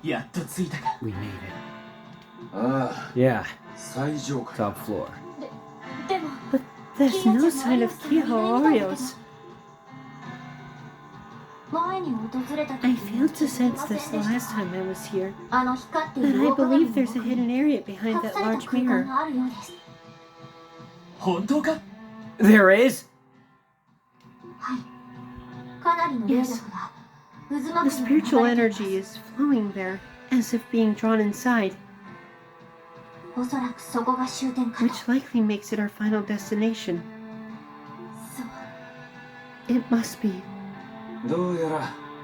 We made it. Yeah. Top floor. But there's no sign of Kia or Oreos. I failed to sense this last time I was here, but I believe there's a hidden area behind that large mirror. There is? Yes. The spiritual energy is flowing there, as if being drawn inside, which likely makes it our final destination. It must be.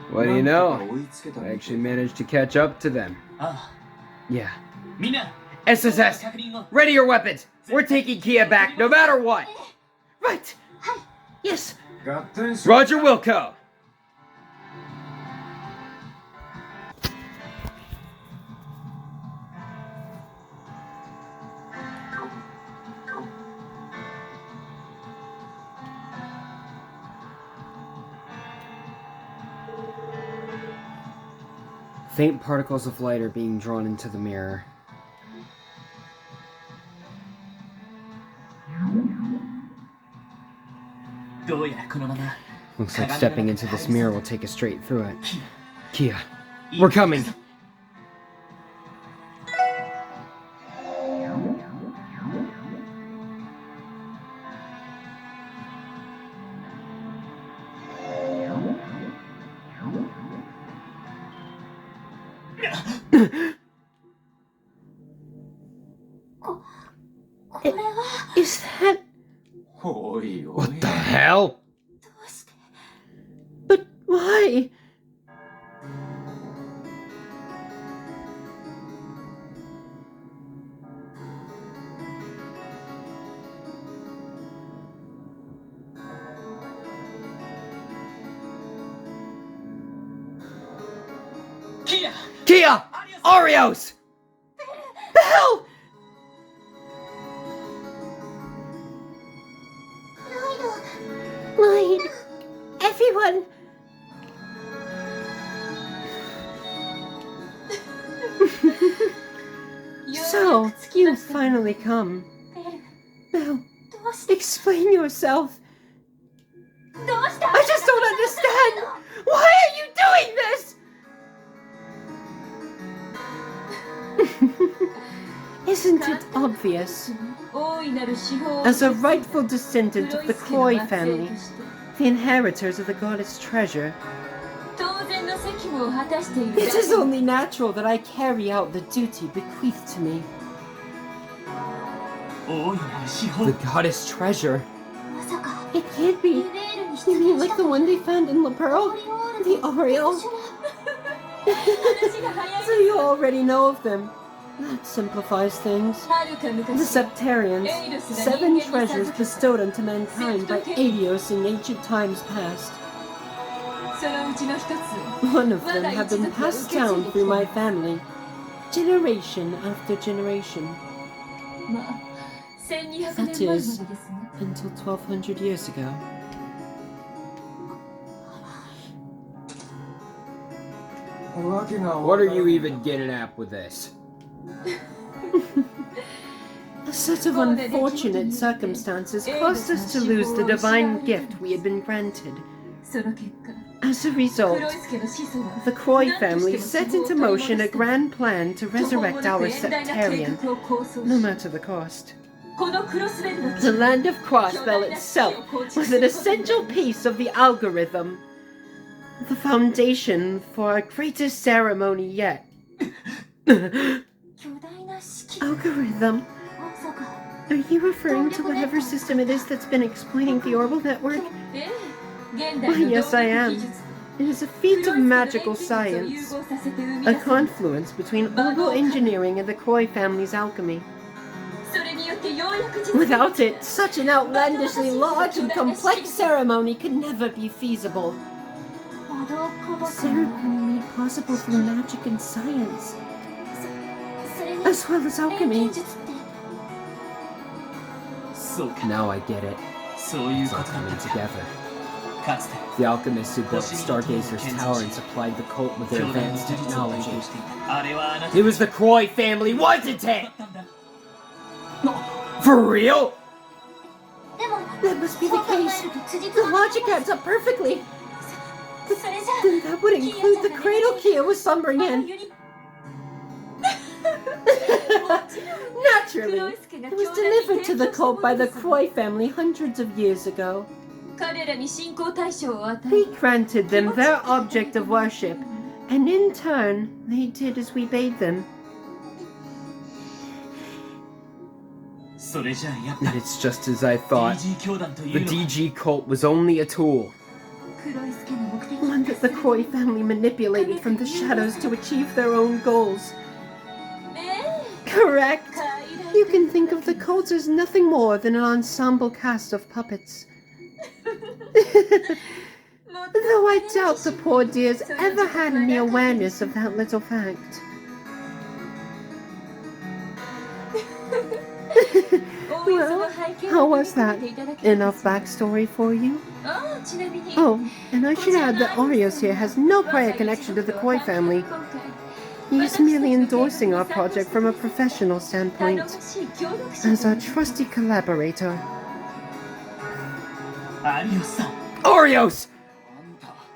What do you know? I actually managed to catch up to them. Yeah. SSS, ready your weapons! We're taking Kia back no matter what! Right! Yes! Roger Wilco! Faint particles of light are being drawn into the mirror. Looks like stepping into this mirror will take us straight through it. Kia, we're coming! Is that... What the hell? But why? Kia! Oreos! Belle! Lloyd! Everyone! So, you've finally come. Belle, explain yourself. I just don't understand! Why are you doing this? Isn't it obvious? As a rightful descendant of the Croy family, the inheritors of the goddess treasure, it is only natural that I carry out the duty bequeathed to me. The goddess treasure? It can't be. You mean like the one they found in La Pearl? The Oriole? So you already know of them. That simplifies things. The Septarians, 7 treasures bestowed unto mankind by Adios in ancient times past. One of them have been passed down through my family, generation after generation. That is, until 1200 years ago. What are you even getting at with this? A set of unfortunate circumstances caused us to lose the divine gift we had been granted. As a result, the Croy family set into motion a grand plan to resurrect our Septarian, no matter the cost. The land of Crossbell itself was an essential piece of the algorithm, the foundation for a greatest ceremony yet. Algorithm? Are you referring to whatever system it is that's been explaining the orbital network? Why, yes, I am. It is a feat of magical science, a confluence between orbital engineering and the Croy family's alchemy. Without it, such an outlandishly large and complex ceremony could never be feasible. Ceremony made possible through magic and science, as well as alchemy. Now I get it. It's all coming together. The alchemists who built Stargazer's tower and supplied the cult with their advanced technology. It was the Croy family, wasn't it? For real? That must be the case. The logic adds up perfectly. But then that would include the cradle key I was slumbering in. Naturally, it was delivered to the cult by the Croy family hundreds of years ago. We granted them their object of worship, and in turn, they did as we bade them. And it's just as I thought. The DG cult was only a tool. One that the Croy family manipulated from the shadows to achieve their own goals. Correct. You can think of the cult as nothing more than an ensemble cast of puppets. Though I doubt the poor dears ever had any awareness of that little fact. Well, how was that? Enough backstory for you? Oh, and I should add that Arios here has no prior connection to the Croy family. He's merely endorsing our project from a professional standpoint, as our trusty collaborator. Arios!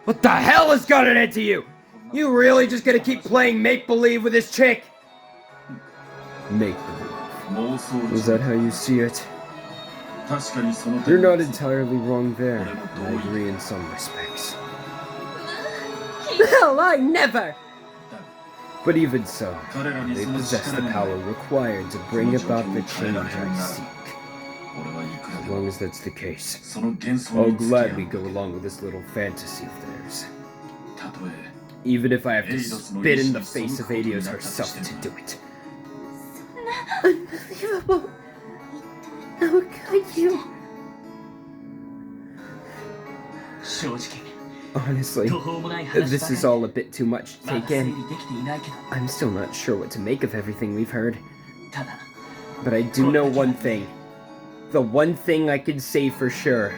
What the hell has gotten into you? You really just gonna keep playing make-believe with this chick? Make-believe. Is that how you see it? You're not entirely wrong there. I agree in some respects. Well, I never! But even so, they possess the power required to bring about the change I seek. As long as that's the case, I'll gladly go along with this little fantasy of theirs. Even if I have to spit in the face of Adios herself to do it. Unbelievable. How could you? Honestly, this is all a bit too much to take in. I'm still not sure what to make of everything we've heard. But I do know one thing. The one thing I can say for sure.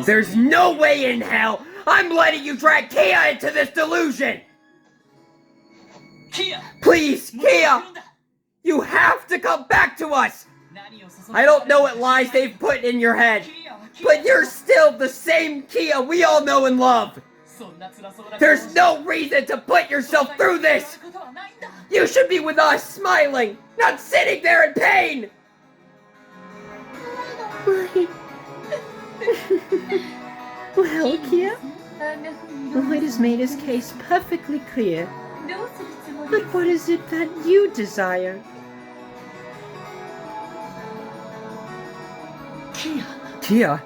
There's no way in hell I'm letting you drag Kia into this delusion! Please, Kia! You have to come back to us! I don't know what lies they've put in your head, but you're still the same Kia we all know and love! There's no reason to put yourself through this! You should be with us, smiling, not sitting there in pain! Well, Kia, Lloyd has made his case perfectly clear. But what is it that you desire? Kia?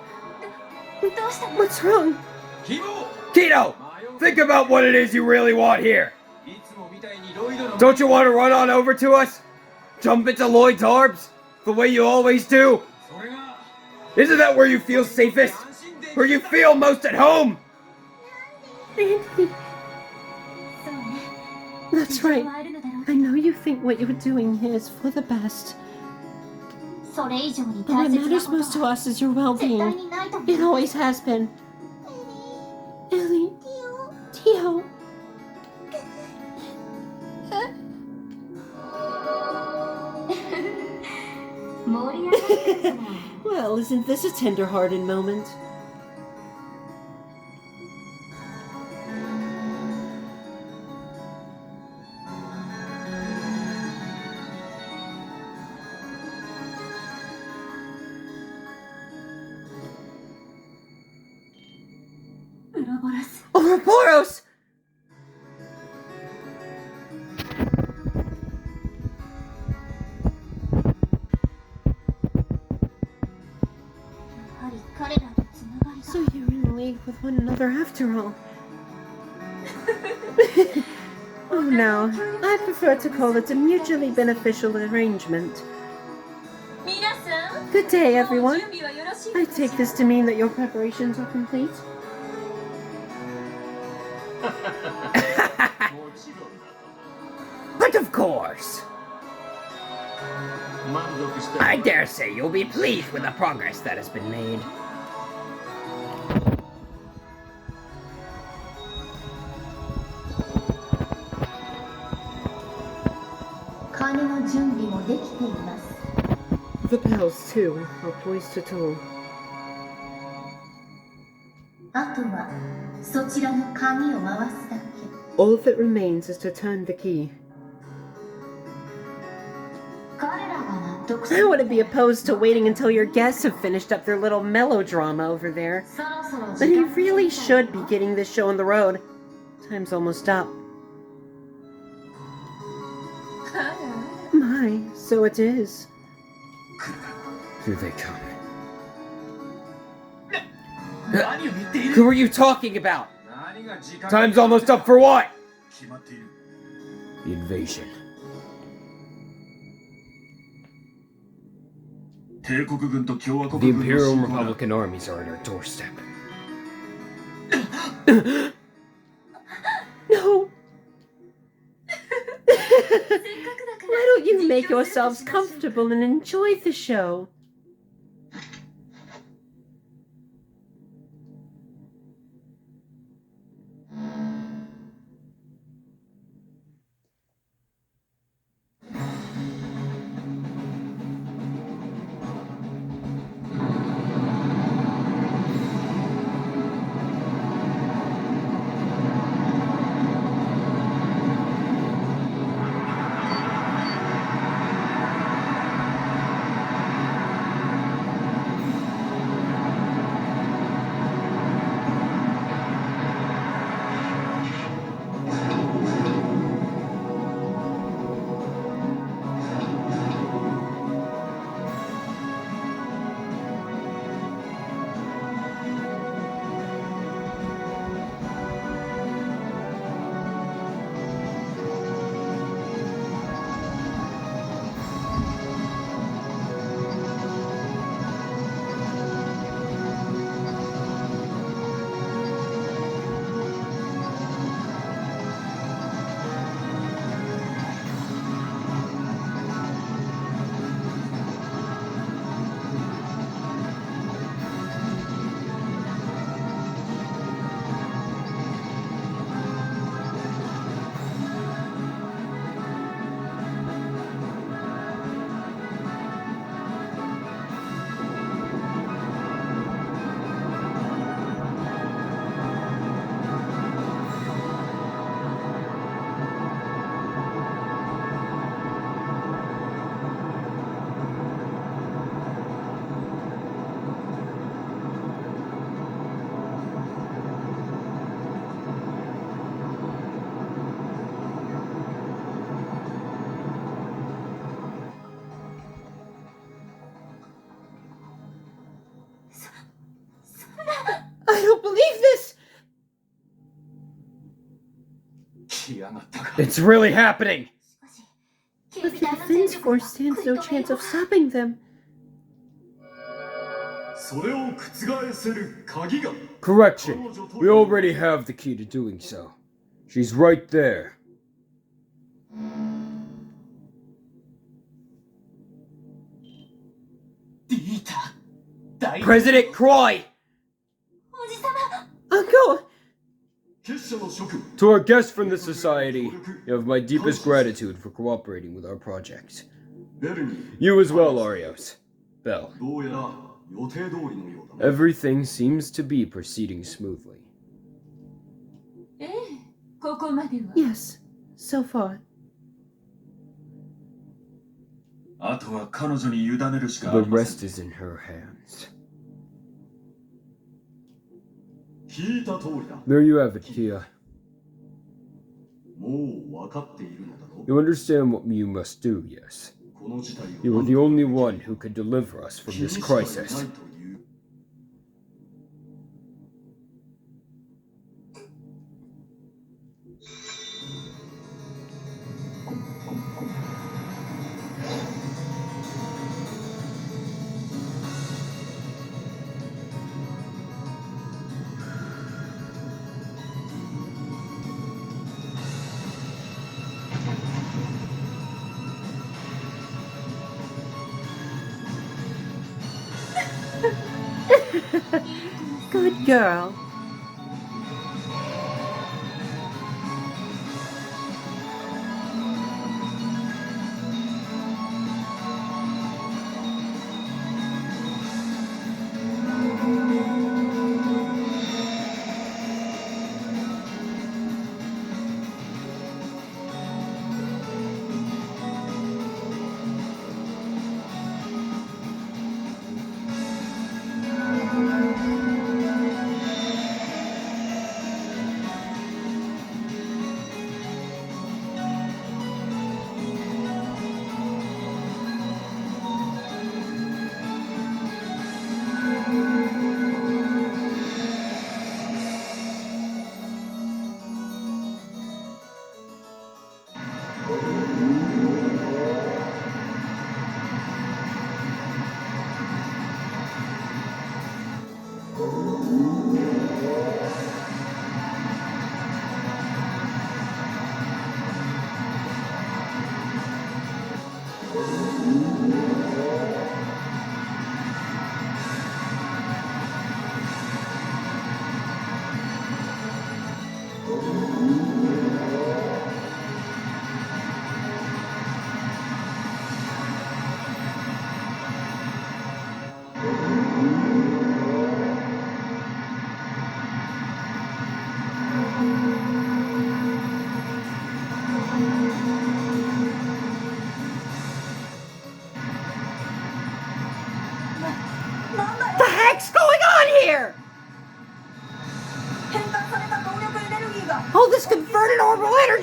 What's wrong? Kito! Think about what it is you really want here! Don't you want to run on over to us? Jump into Lloyd's arms? The way you always do? Isn't that where you feel safest? Where you feel most at home? That's right. I know you think what you're doing here is for the best. But what matters most to us is your well-being. It always has been. Ellie, Tio. Well, isn't this a tender-hearted moment? Ouroboros! So you're in league with one another after all. Oh no, I prefer to call it a mutually beneficial arrangement. Good day, everyone. I take this to mean that your preparations are complete. But of course! I dare say you'll be pleased with the progress that has been made. The bells, too, are poised to toll. All that remains is to turn the key. I wouldn't be opposed to waiting until your guests have finished up their little melodrama over there. But he really should be getting this show on the road. Time's almost up. My, so it is. Here they come. Who are you talking about? Time's almost up for what? The invasion. The Imperial and Republican armies are at our doorstep. No! Why don't you make yourselves comfortable and enjoy the show? I don't believe this! It's really happening! But the defense force stands no chance of stopping them. Correction. We already have the key to doing so. She's right there. President Croy! Uncle! To our guests from the Society, you have my deepest gratitude for cooperating with our project. You as well, Arios. Bell. Everything seems to be proceeding smoothly. Yes, so far. The rest is in her hands. There you have it, Kia. You understand what you must do, yes? You are the only one who can deliver us from this crisis. Good girl.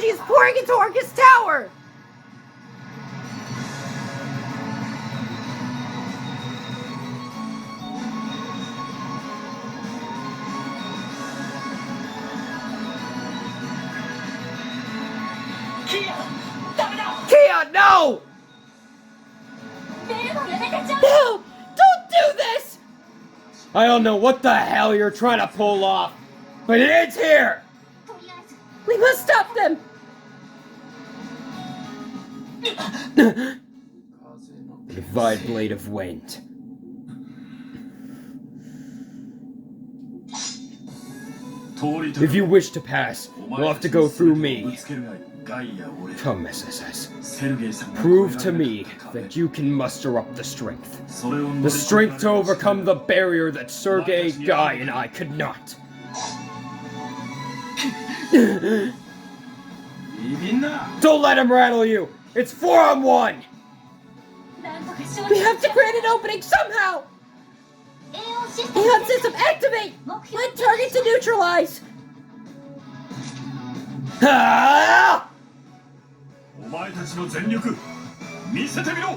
energy is pouring into Orcus Tower! Kia, no! No! Don't do this! I don't know what the hell you're trying to pull off, but it's here! We must stop them! Divide blade of wind. If you wish to pass, you'll have to go through me. Come, SSS. Prove to me that you can muster up the strength. The strength to overcome the barrier that Sergei, Guy, and I could not. Don't let him rattle you! It's 4-on-1! We have to create an opening somehow! Aeon system activate! Let target to neutralize! Ah! お前たちの全力見せてみろ。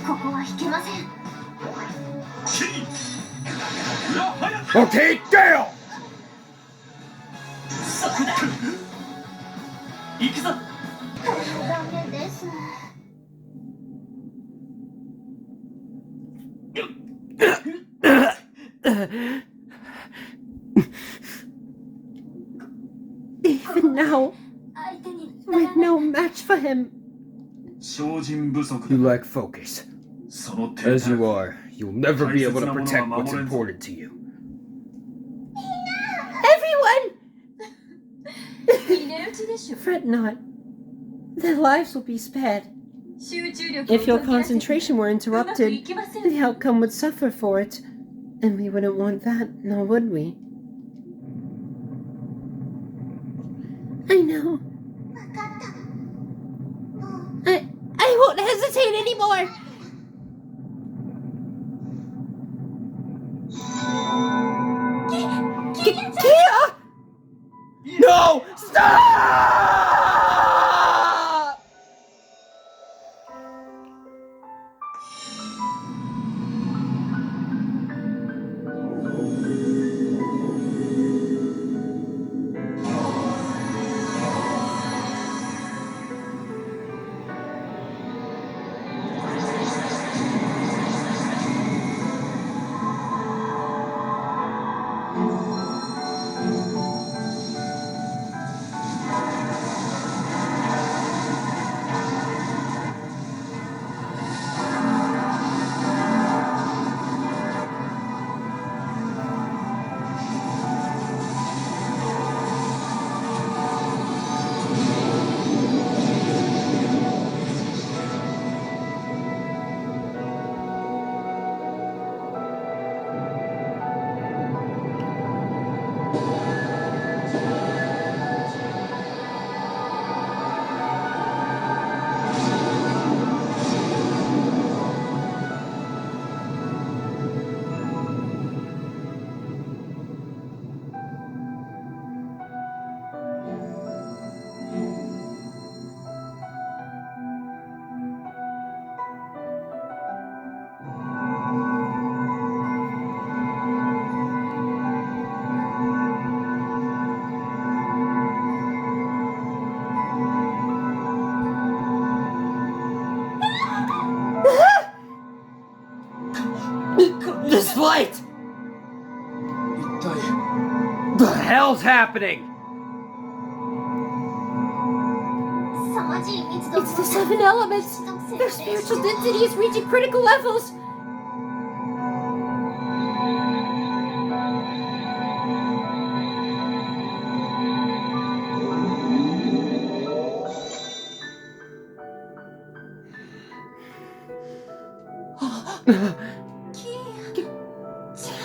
ここは引けません。Okay, Gale! 行くぞ。ダメです。Even now, we're no match for him. You lack focus. As you are, you'll never be able to protect what's important to you. Everyone! Fret not. Their lives will be spared. If your concentration were interrupted, the outcome would suffer for it. And we wouldn't want that, nor would we? I know. I won't hesitate anymore! Kia! No! Stop! This flight! The hell's happening? It's the 7 elements! Their spiritual density is reaching critical levels!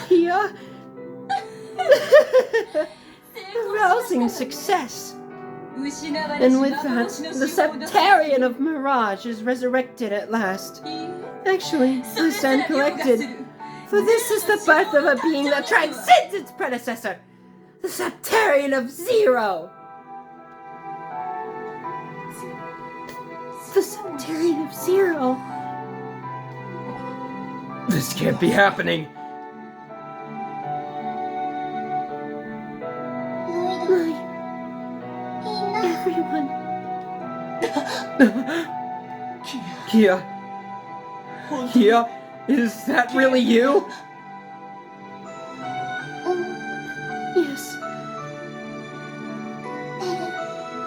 Kia? Rousing success! And with that, the Septarian of Mirage is resurrected at last. Actually, I stand corrected. For this is the birth of a being that transcends its predecessor! The Septarian of Zero! The Sectarian of Zero. This can't be happening. Everyone. Kia? Kia? Is that really you? Yes.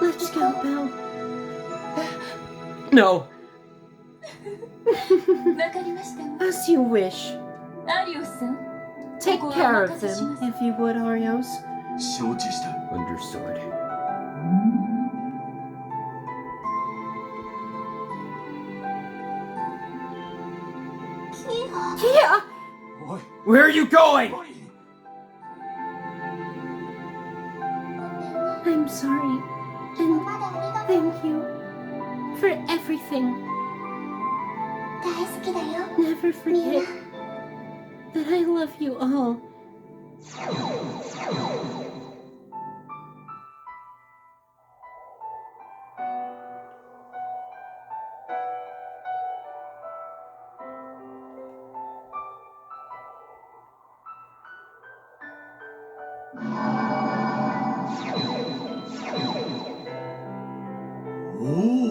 Let's go, Belle. No. As you wish. Take care of them, if you would, Arios. 承知した。 Understood. Kia! おい、 Where are you going? 何 I'm sorry. And まだありがとう。 thank you for everything. 大好きだよ。 Never forget that I love you all.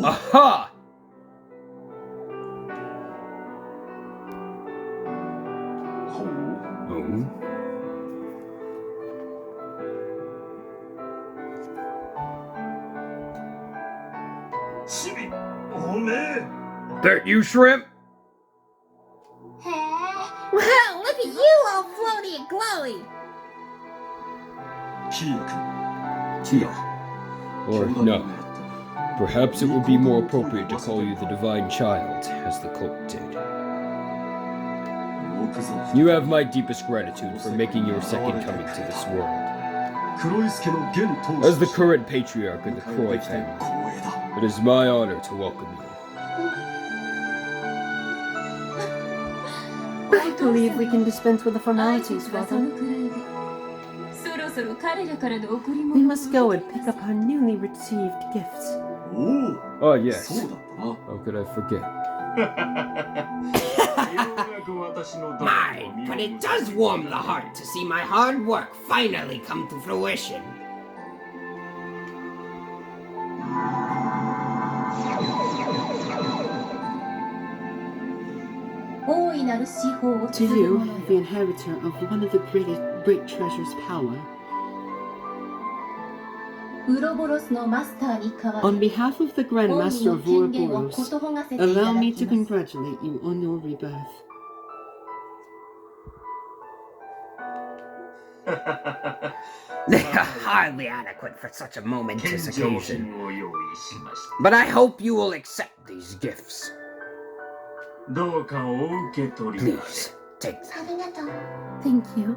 Aha! Oh. That you, Shrimp? へえ。 Wow, look at you all floaty and glowy. キー君。 Kia. Or no. Perhaps it would be more appropriate to call you the Divine Child, as the cult did. You have my deepest gratitude for making your second coming to this world. As the current patriarch of the Croy family, it is my honor to welcome you. I believe we can dispense with the formalities, Father. We must go and pick up our newly received gifts. Oh, yes. How could I forget? My, but it does warm the heart to see my hard work finally come to fruition. To you, the inheritor of one of the great treasure's power, on behalf of the Grand Master of Ouroboros, allow me to congratulate you on your rebirth. They are hardly adequate for such a momentous occasion. But I hope you will accept these gifts. Please, take them. ありがとう。 Thank you.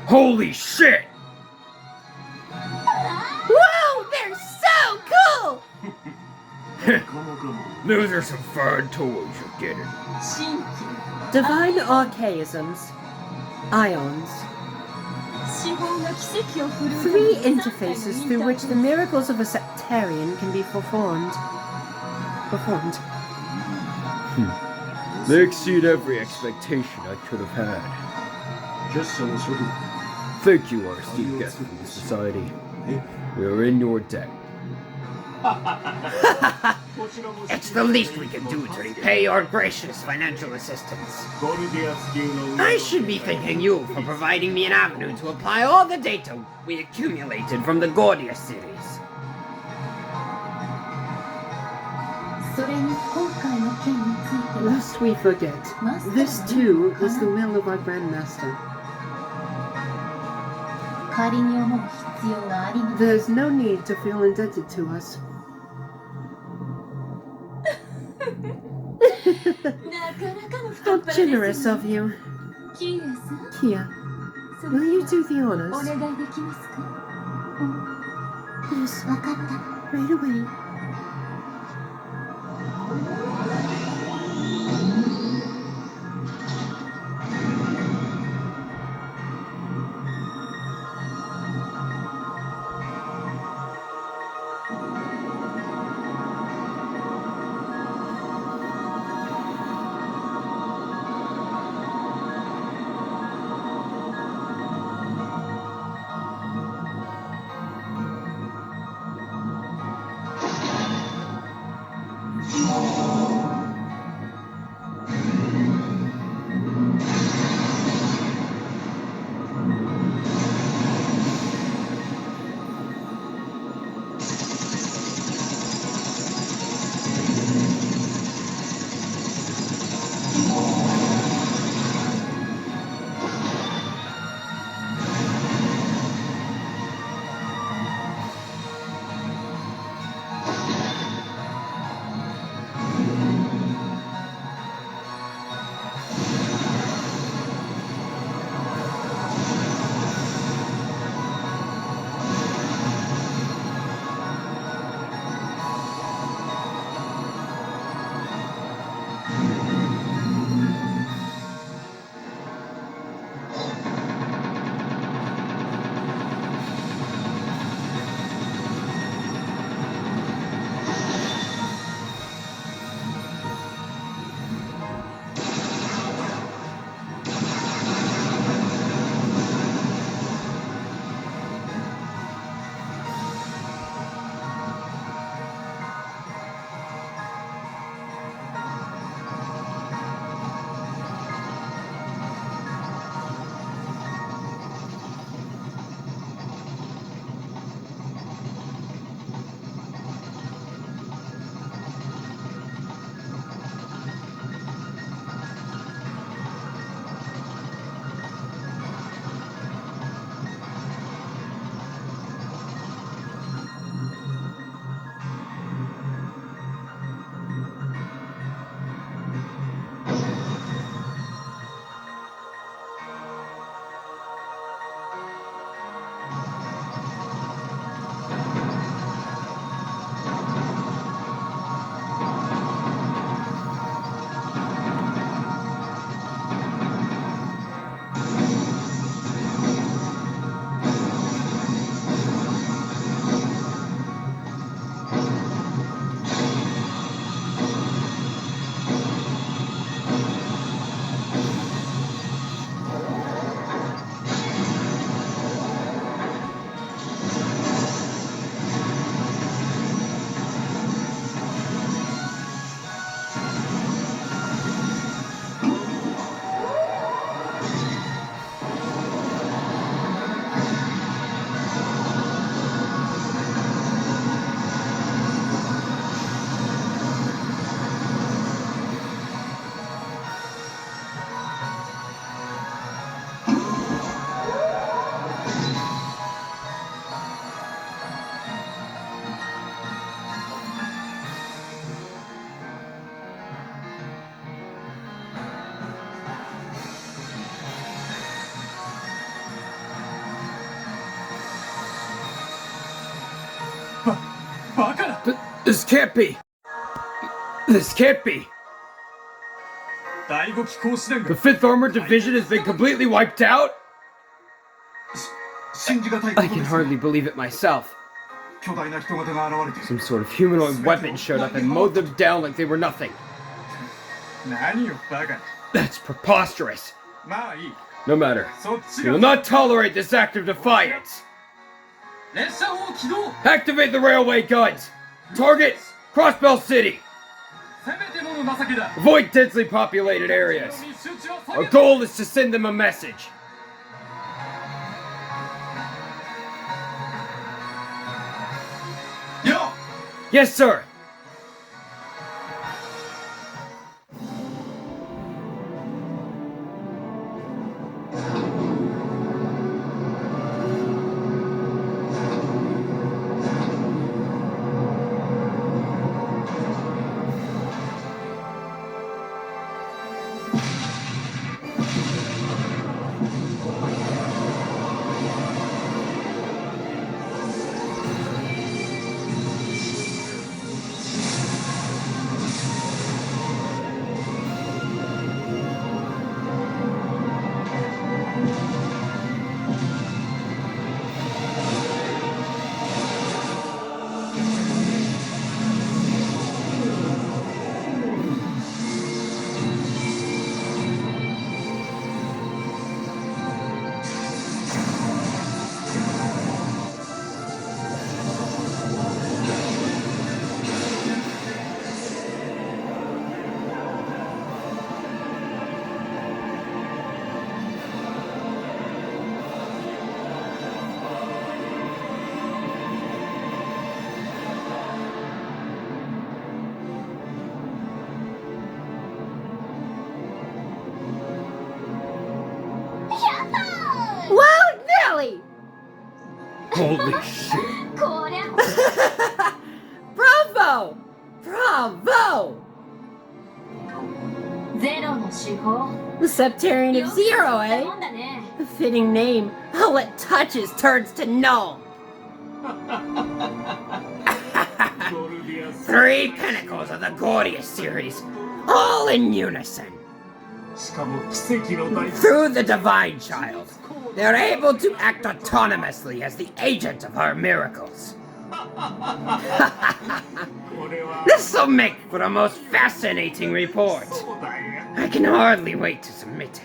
Holy shit! Whoa, they're so cool! Those are some fine toys you're getting. Divine archaisms, ions, 3 interfaces through which the miracles of a sectarian can be performed. They exceed every expectation I could have had. 結社の諸君 Thank you, our esteemed guest from the society. We are in your debt. It's the least we can do to repay your gracious financial assistance. ゴルディアス級の I should be thanking you for providing me an avenue to apply all the data we accumulated from the Gordia series. それに今回の件については Lest we forget, this too is the will of our Grandmaster. 仮に思う必要があります There's no need to feel indebted to us. なかなかの How generous of you. キーヤさん Kia, will you do the お honors? 願いできますか Yes, わかった right away. This can't be! This can't be! 第5機甲子連 The が 5th Armored Division has been completely wiped out? 信じがたいこ I と can です hardly believe it myself. 巨大な人型が現れて Some sort of humanoid weapon showed up and mowed them down like they were nothing. 何よバカな That's preposterous. まあいい No matter. We will not tolerate this act of defiance. Activate the railway guns. Target Crossbell City. Avoid densely populated areas. Our goal is to send them a message. Yes, sir. Wow, Nelly! Holy shit. Bravo! Bravo! The Septarian of Zero, eh? A fitting name. All it touches turns to null. 3 pinnacles of the Gordius series, all in unison. Through the Divine Child, they're able to act autonomously as the agent of her miracles. This'll make for a most fascinating report. I can hardly wait to submit it.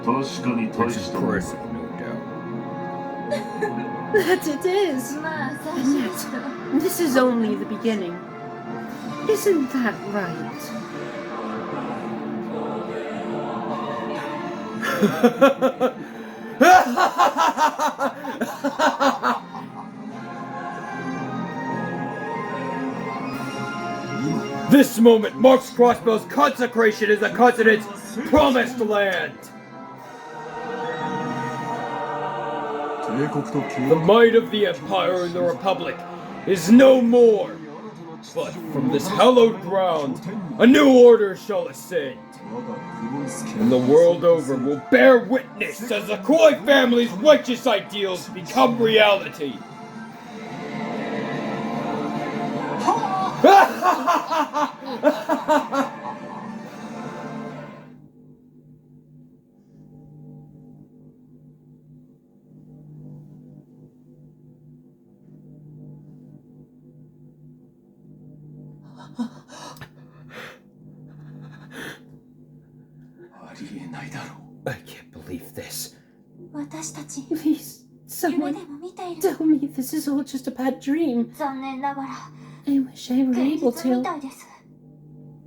It's impressive, no doubt. That it is. And yet, this is only the beginning. Isn't that right? This moment marks Crossbell's consecration as the continent's promised land. The might of the Empire and the Republic is no more. But from this hallowed ground, a new order shall ascend. And the world over will bear witness as the Croy family's righteous ideals become reality. I can't believe this. Please, someone tell me this is all just a bad dream. I wish I were able to.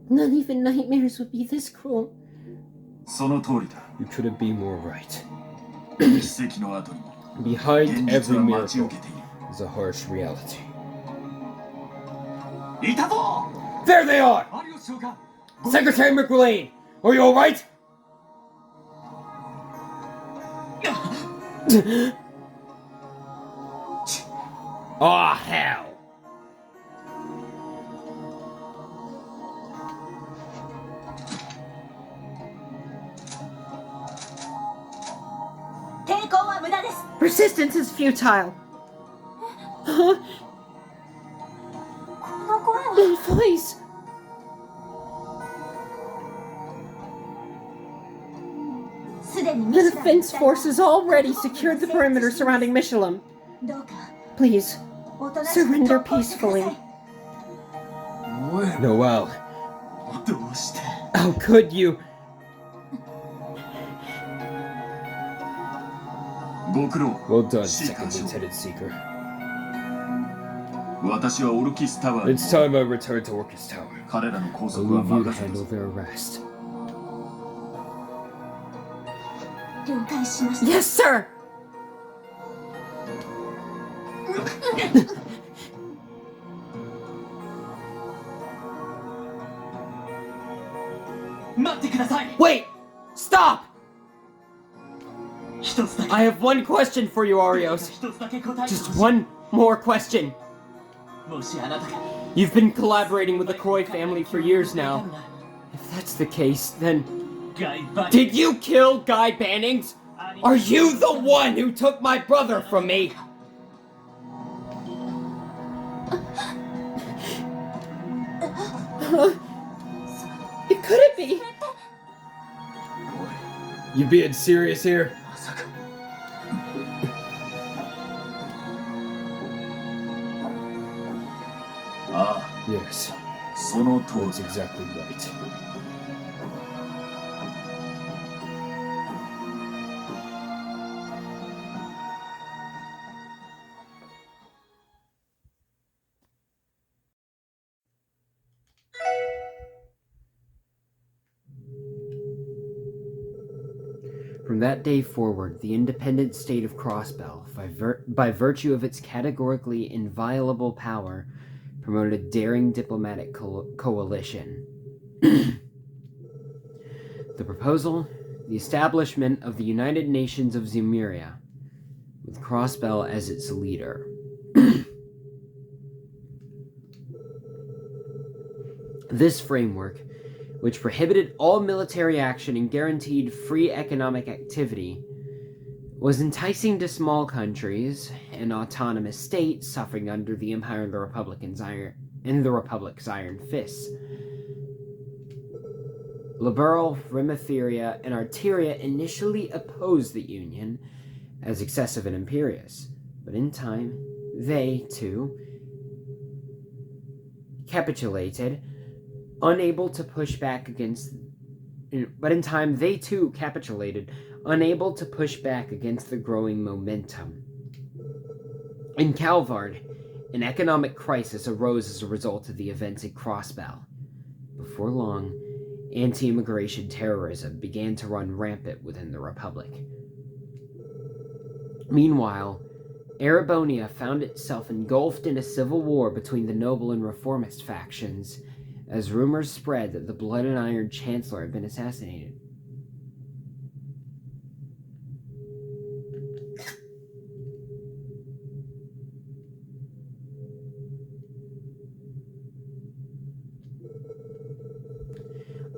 Not even nightmares would be this cruel. You couldn't be more right. Behind every miracle is a harsh reality. There they are! Secretary McLean, are you alright? Aw, hell. Persistence is futile. That voice. The defense forces already secured the perimeter surrounding Michelin. Please, surrender peacefully. Noel, どうして how could you? ご苦労 Well done, シーカ Second ー将 Lieutenant Seeker. 私はオルキスタワーに It's time I return to Orcus Tower. 彼らの拘 I'll 束は leave you to 任せた handle ぞ their arrest. 了解しました Yes, sir! 待ってください Wait! Stop! 一つだけ I have one question for you, Arios. 一つだけ答えて Just ほしい one more question. もしあなたが You've been collaborating with the Croy family for years now. If that's the case, then ガイバ did you kill Guy Bannings? Are you the one who took my brother from me? It couldn't be! You being serious here? まさかああ Yes, その通 that's り exactly right. From that day forward, the independent state of Crossbell, by virtue of its categorically inviolable power, promoted a daring diplomatic coalition. The proposal, the establishment of the United Nations of Zemuria, with Crossbell as its leader. This framework, which prohibited all military action and guaranteed free economic activity, was enticing to small countries and autonomous states suffering under the Empire of the Republic's Iron Fists. Liberal, Rimatheria, and Arteria initially opposed the Union as excessive and imperious, but in time, they, too, capitulated, unable to push back against the growing momentum. In Calvard, an economic crisis arose as a result of the events at Crossbell. Before long, anti-immigration terrorism began to run rampant within the Republic. Meanwhile, Erebonia found itself engulfed in a civil war between the noble and reformist factions, as rumors spread that the Blood and Iron Chancellor had been assassinated.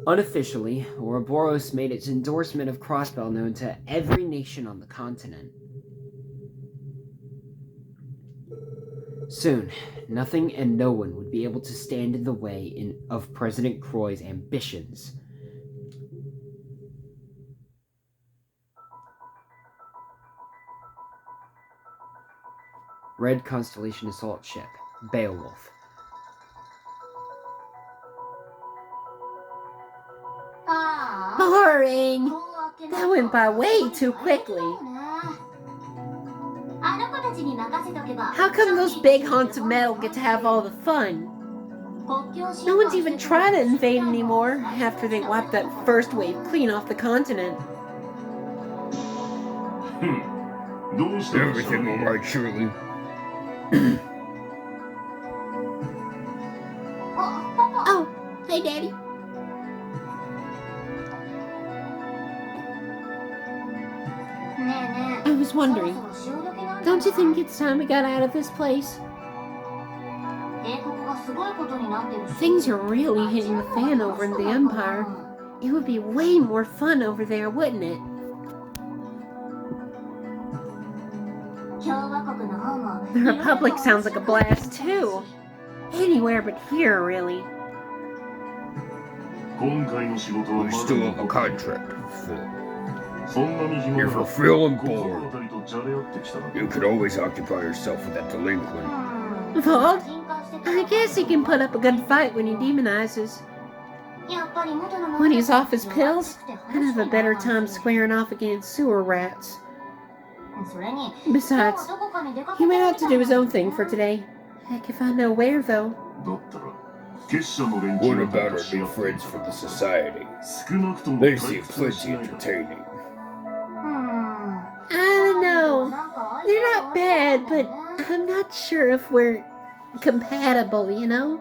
Unofficially, Ouroboros made its endorsement of Crossbell known to every nation on the continent. Soon, nothing and no one would be able to stand in the way of President Croy's ambitions. Red Constellation Assault Ship, Beowulf. Boring! That went by way too quickly. How come those big haunts of metal get to have all the fun? No one's even trying to invade anymore after they wiped that first wave clean off the continent. どうしたら Everything all right, Shirley? Oh, hey, Daddy. I was wondering, don't you think it's time we got out of this place? Things are really hitting the fan over in the Empire. It would be way more fun over there, wouldn't it? The Republic sounds like a blast, too. Anywhere but here, really. 今回の仕事は We still have a contract to fulfill. そんなに暇 If な we're feeling 心 bored, 当たりとじゃれ合ってきただけ you could always occupy yourself with that delinquent. Vault? I guess he can put up a good fight when he demonizes. When he's off his pills, I'd have a better time squaring off against sewer rats. Besides, he went out to do his own thing for today. Heck if I know where, though. What about our new friends from the society? They seem plenty entertaining. I don't know. They're not bad, but I'm not sure if we're compatible, you know?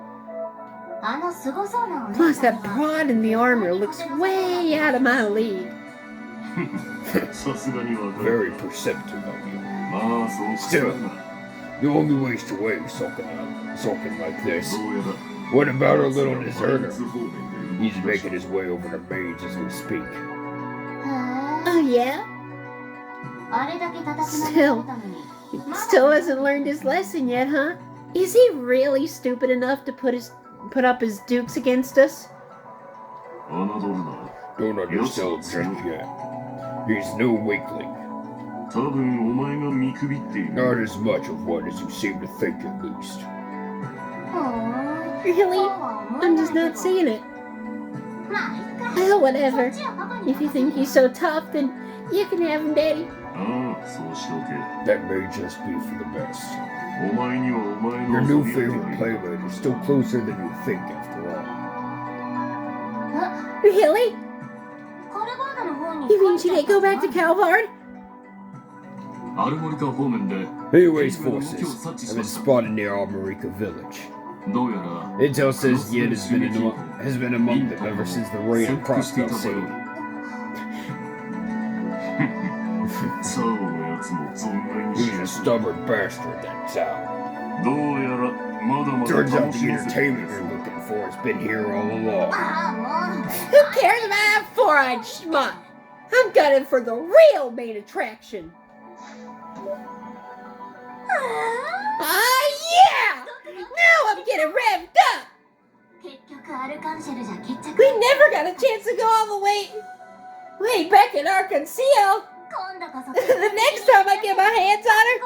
Plus, that broad in the armor looks way out of my league. Very perceptive of you. Still, the only ways to wait sulking like this. What about our little deserter? He's making his way over to Mage as we speak. Oh, yeah? Still hasn't learned his lesson yet, huh? Is he really stupid enough to put up his dukes against us? Don't undersell him just yet. He's no weakling. Not as much of one as you seem to think, at least. Really? I'm just not seeing it. Well, whatever. If you think he's so tough, then you can have him, Daddy. That may just be for the best. Your new favorite playmate is still closer than you think, after all. Really? You mean she didn't go back to Calvard? Anyways, forces have been spotted near Almerica village. Intel says Yin has been among them ever since the raid of Prospel City. He's a stubborn bastard, that Tao. Turns out the entertainment you're looking for has been here all along. Who cares about that four-eyed schmuck? I'm gunning for the real main attraction. Yeah! Now I'm getting revved up! We never got a chance to go all the way back in Arkansas. The next time I get my hands on her,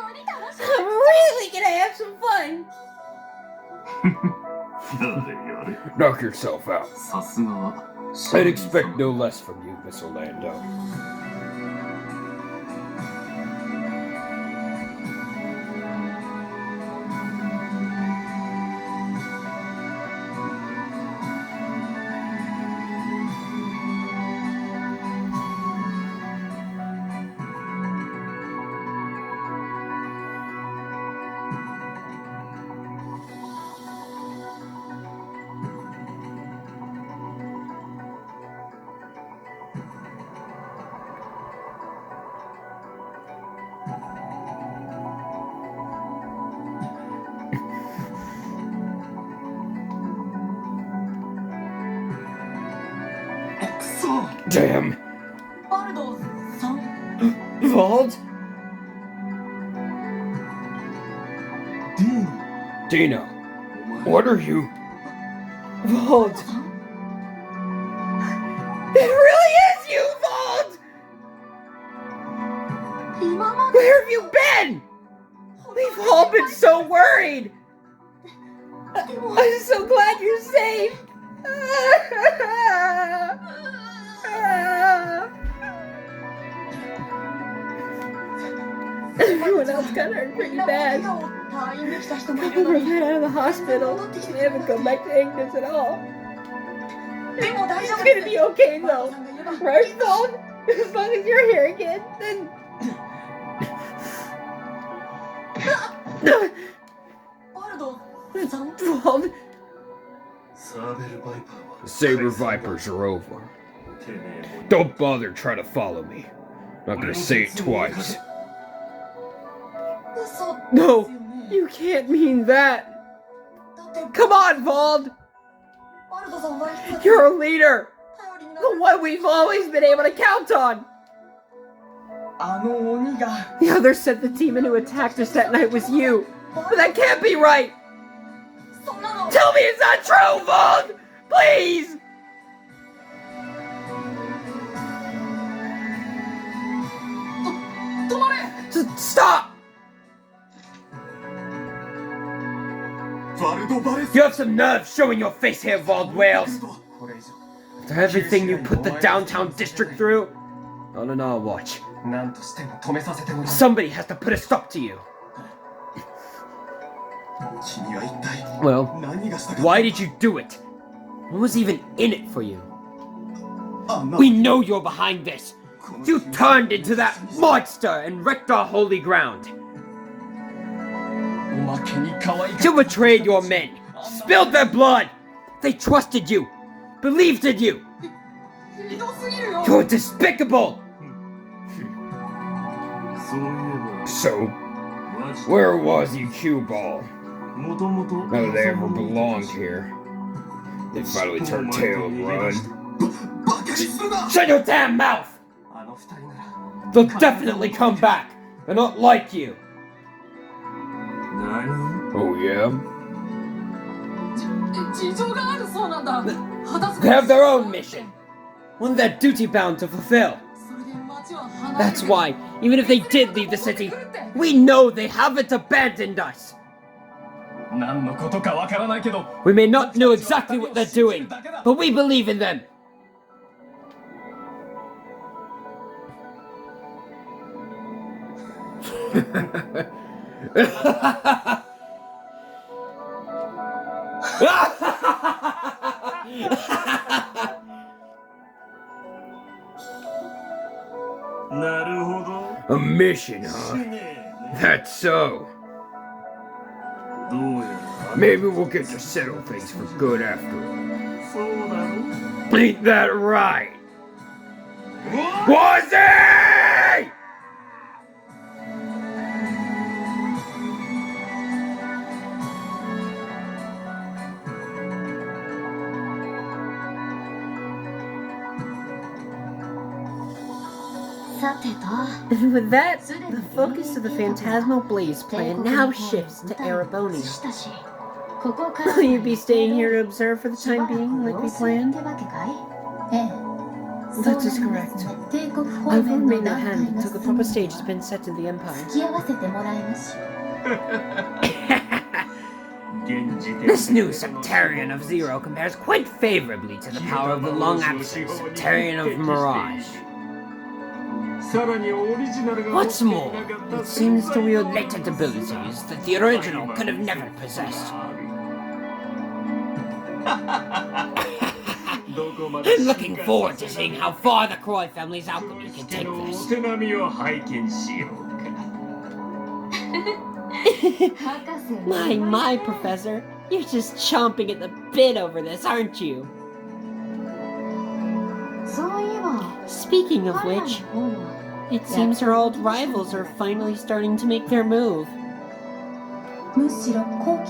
I'm really gonna have some fun. Knock yourself out. I'd expect no less from you, Miss Orlando. Damn. Vault? Dina, what are you? Vault! It really is you, Vault! Where have you been? We've all been so worried! I'm so glad you're safe! Everyone else got hurt pretty bad. We're right out of the hospital. We haven't come back to Agnes at all. It's gonna be okay though. Right, Vault? As long as you're here again, then... Vault. The Saber Vipers are over. Don't bother trying to follow me. I'm not gonna say it twice. No, you can't mean that. Come on, Vald. You're a leader. The one we've always been able to count on. The others said the demon who attacked us that night was you. But that can't be right. Tell me it's not true, Vald! Please! Stop! You have some nerve showing your face here, Bald Whales! After everything you put the downtown district through? Not on our watch. Somebody has to put a stop to you. Well, why did you do it? What was even in it for you? We know you're behind this! You turned into that monster and wrecked our holy ground! You betrayed your men! Spilled their blood! They trusted you! Believed in you! You're despicable! So, where was you, cue ball? None of they ever belonged here. They finally turned tail and run. Shut your damn mouth! They'll definitely come back! They're not like you! Oh yeah? They have their own mission! One they're duty-bound to fulfill! That's why, even if they did leave the city, we know they haven't abandoned us! We may not know exactly what they're doing, but we believe in them! A mission, huh? That's so. Maybe we'll get to settle things for good after all. Ain't that right? Was he? And with that, the focus of the Phantasmal Blaze plan now shifts to Ereboni. Will you be staying here to observe for the time being, like we planned? That is correct. I will remain at hand until the proper stage has been set in the Empire. This new Septarian of Zero compares quite favorably to the power of the long-absent Septarian of Mirage. What's more, it seems to wield latent abilities that the original could have never possessed. I'm looking forward to seeing how far the Croy family's alchemy can take this. My, Professor. You're just chomping at the bit over this, aren't you? Speaking of which, it seems our old rivals are finally starting to make their move.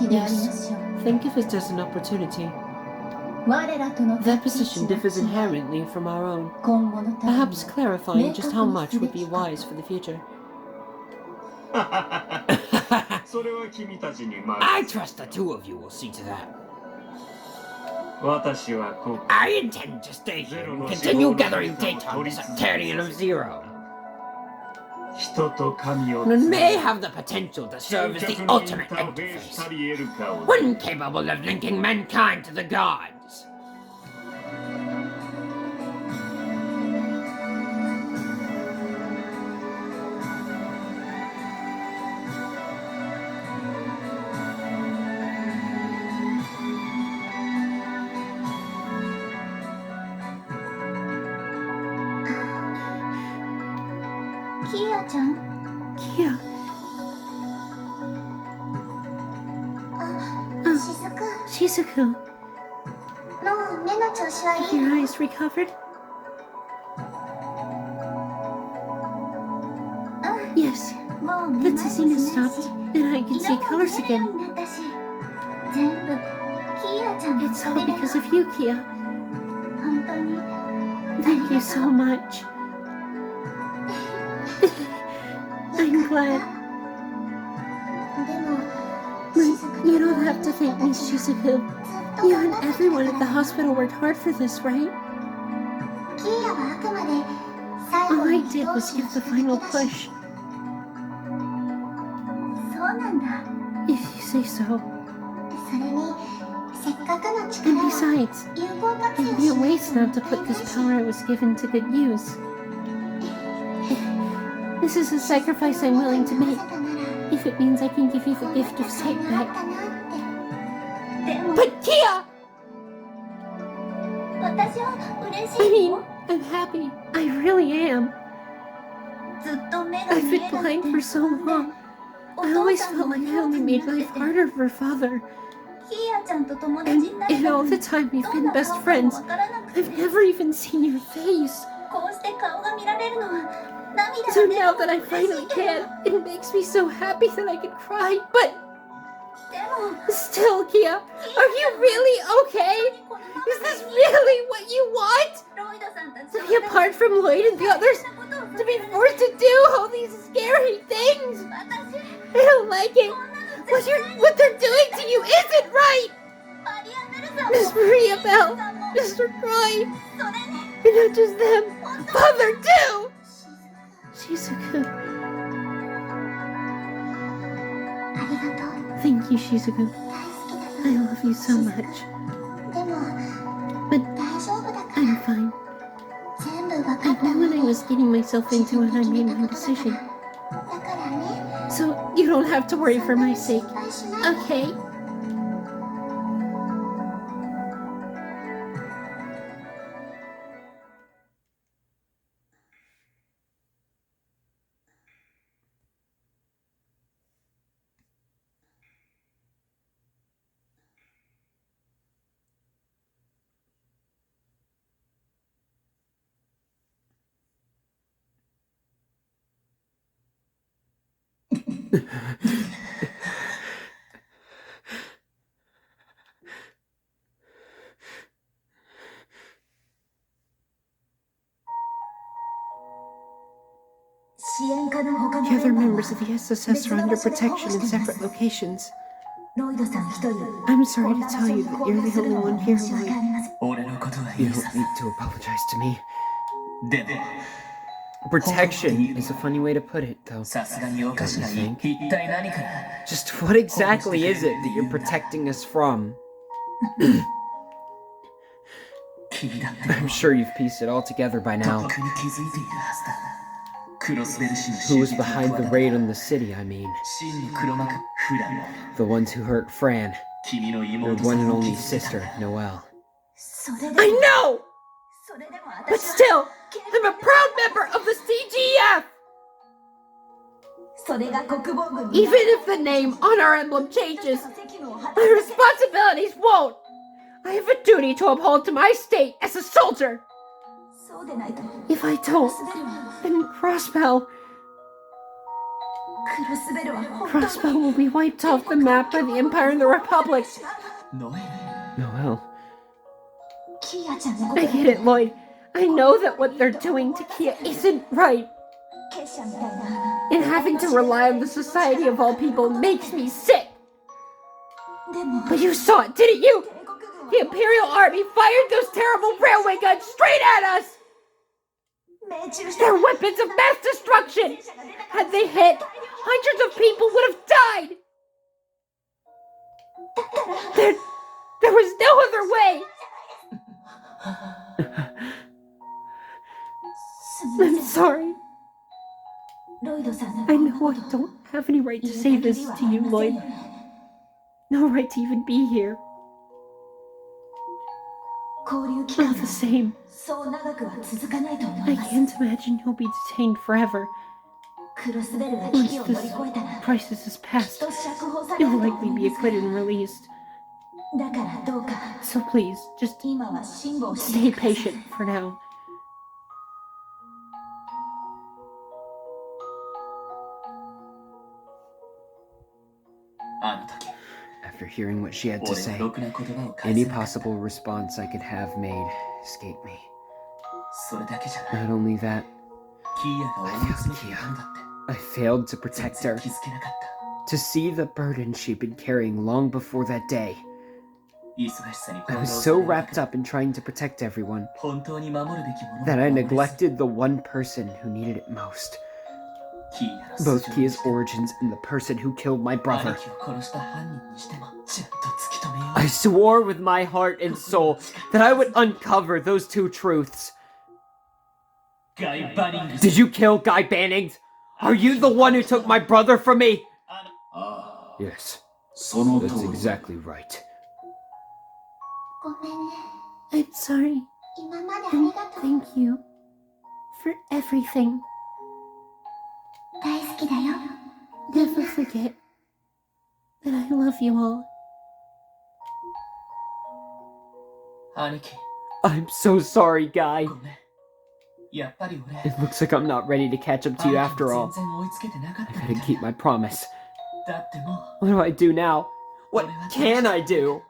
Yes, think of it as an opportunity. Their position differs inherently from our own. Perhaps clarifying just how much would be wise for the future. I trust the two of you will see to that. I intend to stay here and continue gathering data on the Septarian of Zero. It may have the potential to serve as the ultimate interface, one capable of linking mankind to the gods. Kia. Shizuku. Have your eyes recovered? Yes. The dizziness has stopped, and I can see colors again. It's all because of you, Kia. Thank you so much. I'm glad. But you don't have to thank me, Shizuku. You and everyone at the hospital worked hard for this, right? All I did was give the final push. If you say so. And besides, it'd be a waste not to put this power I was given to good use. This is a sacrifice I'm willing to make, if it means I can give you the gift of sight back. But Kia! I mean, I'm happy. I really am. I've been blind for so long. I always felt like I only made life harder for Father. And in all the time we've been best friends, I've never even seen your face. So now that I finally can, it makes me so happy that I can cry, but... Still, Kia, are you really okay? Is this really what you want? To be apart from Lloyd and the others? To be forced to do all these scary things? I don't like it. What they're doing to you isn't right! Miss Maria Bell, Mr. Croy, and not just them, Father too! Shizuku. Thank you, Shizuku. I love you so much. But I'm fine. I knew what I was getting myself into when I made my decision. So you don't have to worry for my sake, okay? The other members of the SSS are under protection in separate locations. I'm sorry to tell you that you're the only one here, Lloyd. You don't need to apologize to me. Protection is a funny way to put it, though. Don't you think? Just what exactly is it that you're protecting us from? I'm sure you've pieced it all together by now. Who was behind the raid on the city, I mean? The ones who hurt Fran. Your one and only sister, Noelle. I know! But still, I'm a proud member of the CGF! Even if the name on our emblem changes, my responsibilities won't! I have a duty to uphold to my state as a soldier! If I don't, then Crossbell will be wiped off the map by the Empire and the Republic. Noelle. I get it, Lloyd. I know that what they're doing to Kia isn't right. And having to rely on the society of all people makes me sick. But you saw it, didn't you? The Imperial Army fired those terrible railway guns straight at us! They're weapons of mass destruction! Had they hit, hundreds of people would have died! There was no other way! I'm sorry. I know I don't have any right to say this to you, Lloyd. No right to even be here. All the same, I can't imagine you'll be detained forever. Once this crisis is past, you'll likely be acquitted and released. So please, just stay patient for now. After hearing what she had to say, any possible response I could have made escaped me. Not only that, I failed Kia. I failed to protect her. To see the burden she'd been carrying long before that day. I was so wrapped up in trying to protect everyone that I neglected the one person who needed it most. Both Kia's origins and the person who killed my brother. I swore with my heart and soul that I would uncover those two truths. Did you kill Guy Bannings? Are you the one who took my brother from me? Yes, that's exactly right. ごめんね。 I'm sorry. 今までありがとう。 Thank you for everything. 大好きだよ。 Never forget that I love you all. 兄貴 I'm so sorry, Guy. ごめんやっぱり俺 It looks like I'm not ready to catch up to you 兄貴 after に all. 全然追いつけてなかっ I たみ gotta たい keep my promise. だってもう What do I do now? What can I do?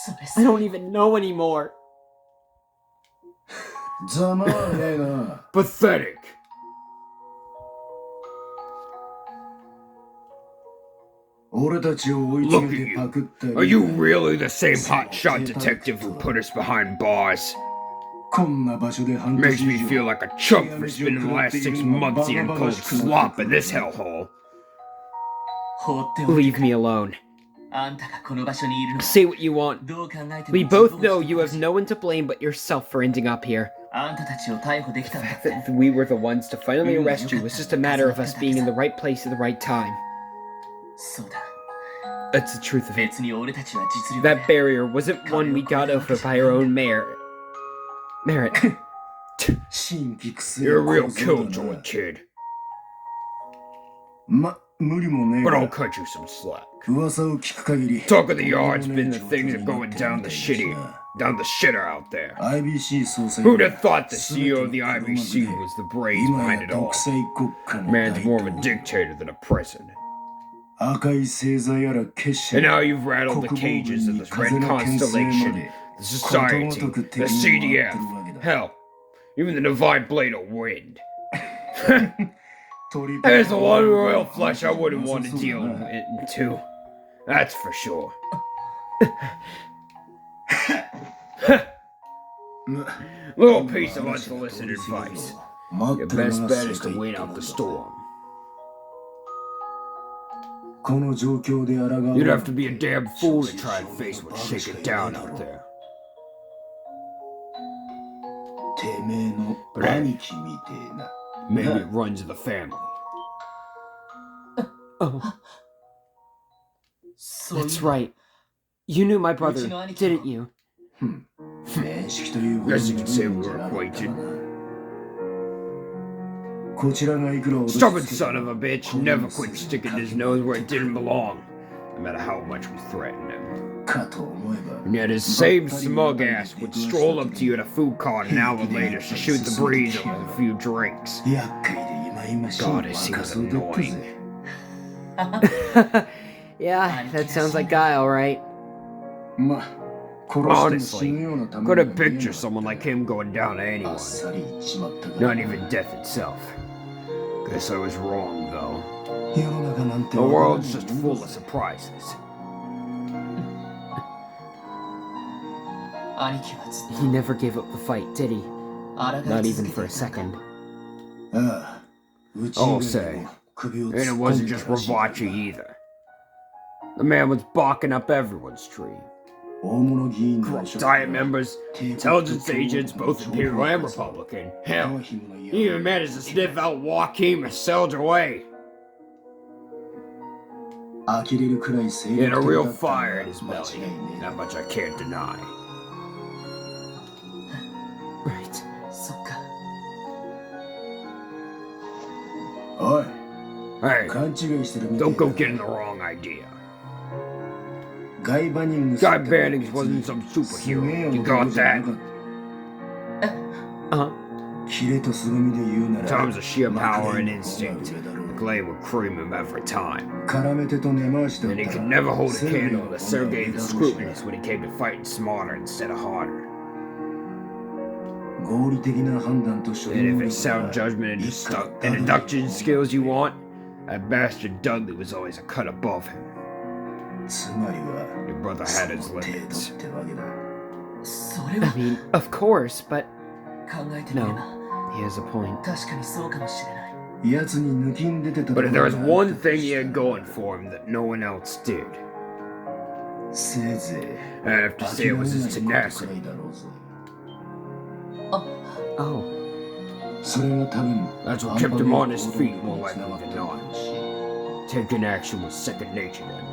それ I さ don't even know anymore. ざまあねえな。 Pathetic. 俺たちを追い Look 詰 at めてパクった you. Are you really the same hotshot detective who put us behind bars? こんな場所で半年 Makes me 以 feel 上 like a chump for spending the last 6 months eating cold slop in this hellhole. 放っておい Leave て me alone. あんたがこの場所にいるの Say what you want. どう考えても We 自 both 業 know 自 you 得 have no one to blame but yourself for ending up here. あんたたちを逮捕できたんだって That we were the ones to finally arrest you was just a matter of us being in the right place at the right time. そうだ That's the truth of it. 別に俺たちは実力 That barrier wasn't one we got over by our own merit. 新規癖 You're a real 小僧だな killjoy kid. ま、無理もねえ But か I'll ら cut you some slack. 噂を聞く限り Talk of the yard's been the things that going down the shitter out there. IBC 総裁 Who'd have thought the CEO of the IBC was the brains 今 behind や it all? 独裁国家の Man's 大 more of a 統領 dictator than a president. 赤い星座やら結社 And now you've rattled the cages of this red constellation, the society, the CDF, hell, even the divine blade of wind. There's the one royal flesh I wouldn't want to deal into. That's for sure. Little piece of unsolicited advice. Your best bet is to wait out the storm. この状況で抗う You'd have to be a damn fool to try and face what's shaking down out there. てめえの兄貴みてえな Maybe it runs in the family. Oh, そういう that's right. You knew my brother, didn't you? 面識というほど Guess you could say we じゃ were なかった acquainted. なこちらがいくら脅し Stubborn つけ son of a bitch never quit sticking his nose where it didn't belong, no matter how much we threatened him. かと思えば And yet his same smug ass would stroll up to you at a food cart an hour later to shoot the breeze over a few drinks. 厄介で忌々しい God, is he 若 was 造だったぜ annoying. Yeah, that sounds like Guy, alright. ま殺しても死ぬようなため Couldn't picture someone like him going down to あっ anyone. さり言っちまったから Not even death itself. Guess I was wrong, though. 世の中なんて The world's just full of surprises. 兄貴はずっ He never gave up the fight, did he? と抗い Not 続 even け for て a いたん second. だああうち I'll 以 say. 外にも首を And 突 it っ込ん wasn't で just たらしい Ravachi either. The man was barking up everyone's tree. 大物議員の Diet members, intelligence agents, both Imperial and Republican. Hell, he even managed to sniff out Joaquin Marcel's away. 呆れるくらい精 He 力 had a 的 real だった fire in his 間 belly. 違いねえ That much I can't deny. Right. そっかおい Hey, 勘違いしてるみたい don't だ go getting the wrong idea. ガイ・バニング Guy Bannings wasn't some superhero. You got that? Uh-huh. キレと凄みで言うな In ら terms of sheer power and マクレイの方が instinct, 上だろう McLean would cream him every time. 絡めてと根回しだっ And he た could ら never hold a セルゲイ candle の to 方が Sergei 上 the だろうし Scrutinous when it came to fighting smarter instead of harder. 合理的な判断と処理 And 能 if 力 it's sound は judgment and, 一家 and induction skills you want, that bastard Dudley was always a cut above him. つまりは Your brother そ had の his 程度 limits. ってわけだそれ I は mean, of course, but 考えてみれば he has a point. 確かにそうかもしれない But if there was one thing he had going for him that no one else did, I have to say it was his tenacity. Oh, That's what kept him on his feet more likely than not. Taking action was second nature then.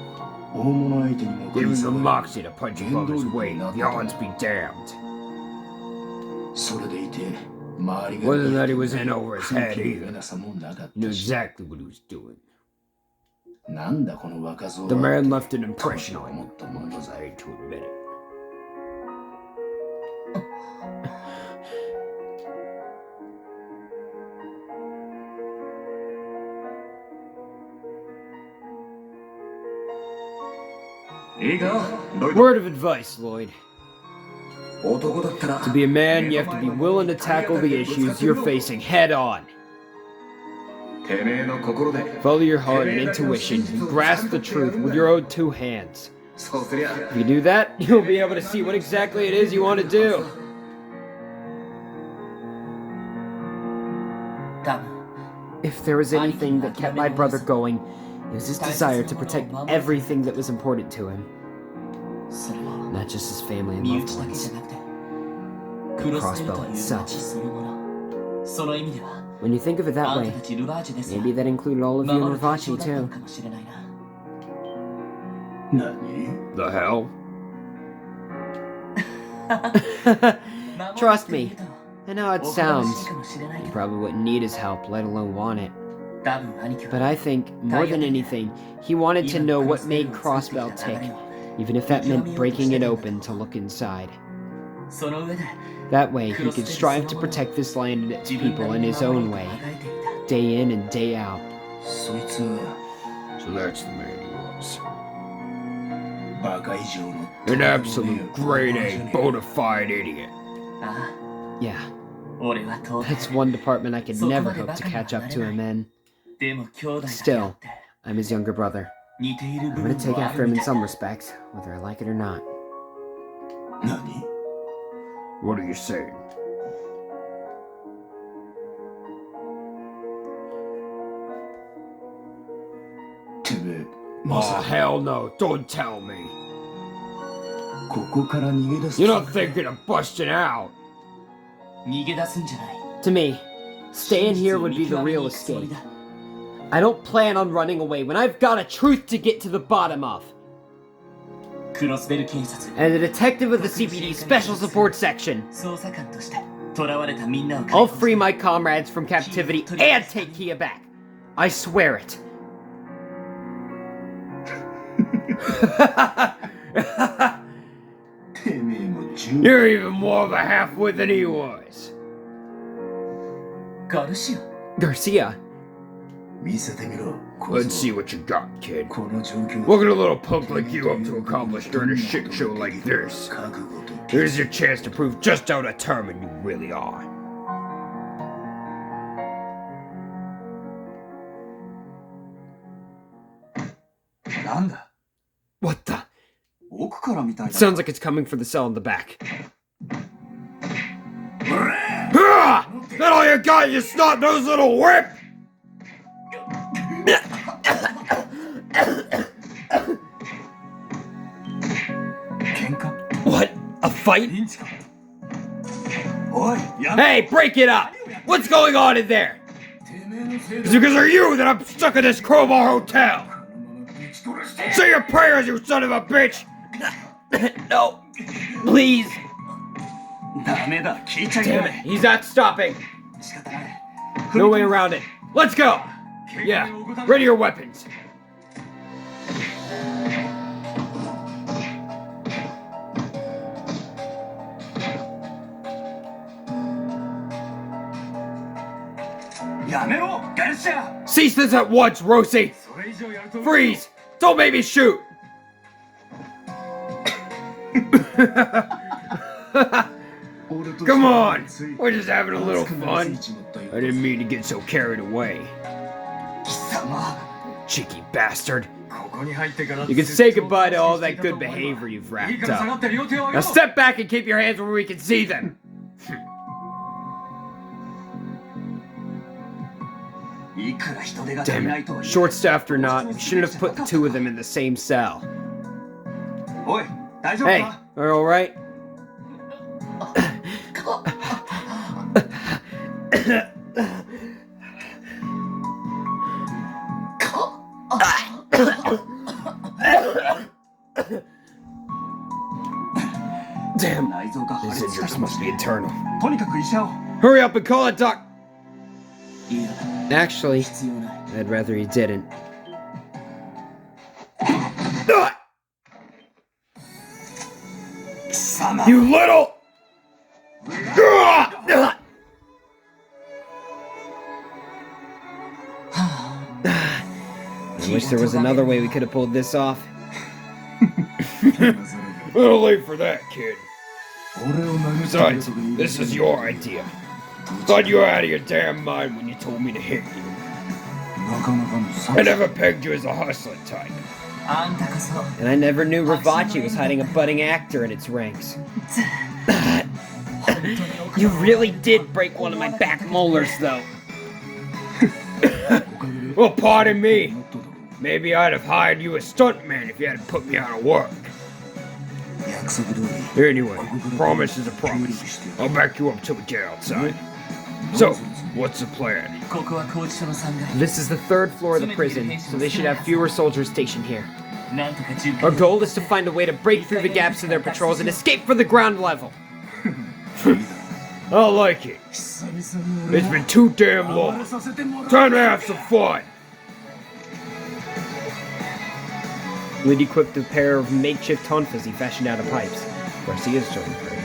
Gave him the moxie to punch above his weight, the odds be damned. Wasn't that he was in over his head either. He knew exactly what he was doing. The man left an impression on him, as I hate to admit it. Word of advice, Lloyd. To be a man, you have to be willing to tackle the issues you're facing head on. Follow your heart and intuition and grasp the truth with your own two hands. If you do that, you'll be able to see what exactly it is you want to do. if there was anything that kept my brother going, it was his desire to protect everything that was important to him. Not just his family and loved ones. The crossbow itself. When you think of it that way, maybe that included all of you in Ravachi too. The hell? Trust me, I know how it sounds. You probably wouldn't need his help, let alone want it. But I think, more than anything, he wanted to know what made Crossbell tick, even if that meant breaking it open to look inside. That way, he could strive to protect this land and its people in his own way, day in and day out. So that's the man he was. An absolute grade A, bona fide idiot. Yeah. That's one department I could never hope to catch up to him in. Still, I'm his younger brother. I'm gonna take after him in some respects, whether I like it or not. What are you saying? Oh, hell no, don't tell me. You're not thinking of busting out. To me, staying here would be the real escape. I don't plan on running away when I've got a truth to get to the bottom of. And a detective of the CPD Special Support Section. I'll free my comrades from captivity and take Kia back. I swear it. You're even more of a half-wit than he was. Garcia. Let's see what you got, kid. What could a little punk like you hope to accomplish during a shit show like this? Here's your chance to prove just how determined you really are. What the? It sounds like it's coming from the cell in the back. That all you got, you snot-nosed little whip? What? A fight? Hey, break it up! What's going on in there? It's because of you that I'm stuck in this crowbar hotel! Say your prayers, you son of a bitch! No, please. Damn it, he's not stopping. No way around it. Let's go! Yeah, ready your weapons. Cease this at once, Rosie! Freeze! Don't make me shoot! Come on! We're just having a little fun. I didn't mean to get so carried away. Cheeky bastard. You can say goodbye to all that good behavior you've wrapped up. Now step back and keep your hands where we can see them. Damn it. Short-staffed or not, we shouldn't have put the two of them in the same cell. Hey, are you alright? Damn, his injuries must be internal. Hurry up and call it, Doc! Actually, I'd rather he didn't. You little! I wish there was another way we could have pulled this off. A little late for that, kid. Besides, this is your idea. Thought you were out of your damn mind when you told me to hit you. I never pegged you as a hustler type. And I never knew Ravachi was hiding a budding actor in its ranks. You really did break one of my back molars, though. Well, pardon me. Maybe I'd have hired you as stuntman if you hadn't put me out of work. Anyway, promise is a promise. I'll back you up till we get outside. So, what's the plan? This is the third floor of the prison, so they should have fewer soldiers stationed here. Our goal is to find a way to break through the gaps in their patrols and escape from the ground level. I like it. It's been too damn long. Time to have some fun. Lid equipped a pair of makeshift tonfas he fashioned out of pipes. Garcia's joined the party.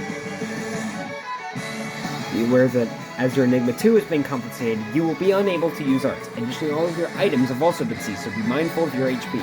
Be aware that as your Enigma 2 is being compensated, you will be unable to use arts. Additionally, all of your items have also been seized, so be mindful of your HP.